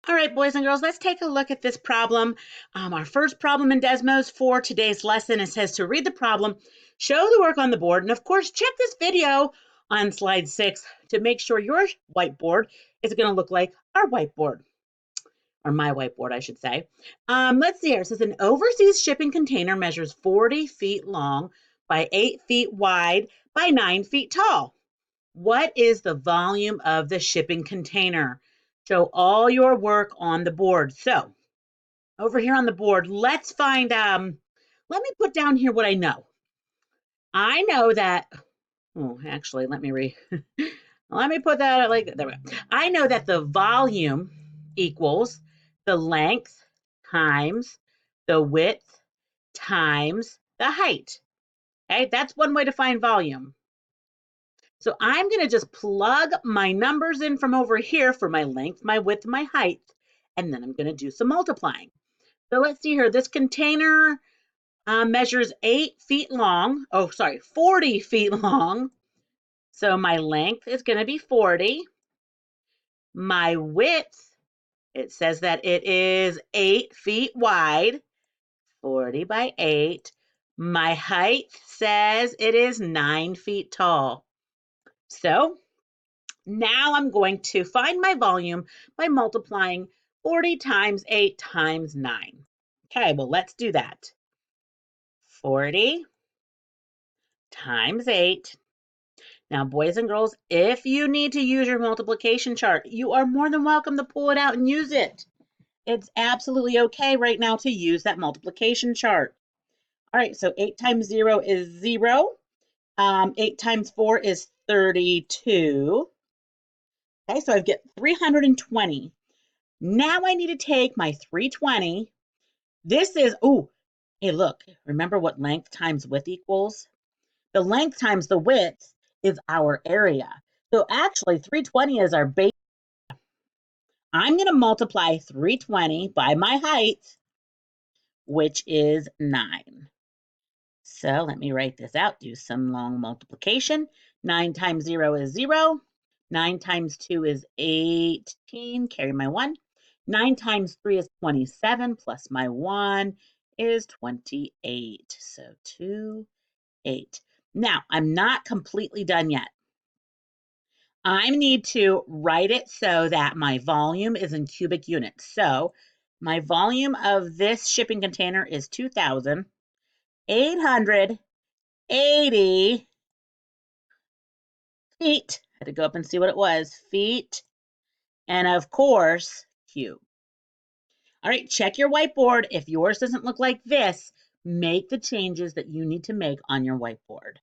All right, boys and girls, let's take a look at this problem. Our first problem in Desmos for today's lesson, it says to read the problem, show the work on the board, and of course, check this video on slide 6 to make sure your whiteboard is going to look like our whiteboard, or my whiteboard, I should say. Let's see here. It says an overseas shipping container measures 40 feet long by 8 feet wide by 9 feet tall. What is the volume of the shipping container? Show all your work on the board. So over here on the board, let's find, let me put down here what I know. I know that, oh, actually, let me let me put that like, there we go. I know that the volume equals the length times the width times the height. Okay, that's one way to find volume. So I'm going to just plug my numbers in from over here for my length, my width, my height, and then I'm going to do some multiplying. So let's see here. This container measures 8 feet long. Oh, sorry, 40 feet long. So my length is going to be 40. My width, it says that it is 8 feet wide, 40 by 8. My height says it is 9 feet tall. So now I'm going to find my volume by multiplying 40 times 8 times 9. Okay, well, let's do that. 40 times 8. Now, boys and girls, if you need to use your multiplication chart, you are more than welcome to pull it out and use it. It's absolutely okay right now to use that multiplication chart. All right, so 8 times 0 is 0. 8 times 4 is 32. Okay, so I get 320. Now I need to take my 320. This is, oh, hey, look, remember what length times width equals? The length times the width is our area. So actually, 320 is our base. I'm going to multiply 320 by my height, which is 9. So let me write this out, do some long multiplication. 9 times 0 is 0. 9 times 2 is 18, carry my 1. 9 times 3 is 27, plus my 1 is 28. So 2, 8. Now, I'm not completely done yet. I need to write it so that my volume is in cubic units. So my volume of this shipping container is 2,880 feet. I had to go up and see what it was. Feet. And of course, cube. All right, check your whiteboard. If yours doesn't look like this, make the changes that you need to make on your whiteboard.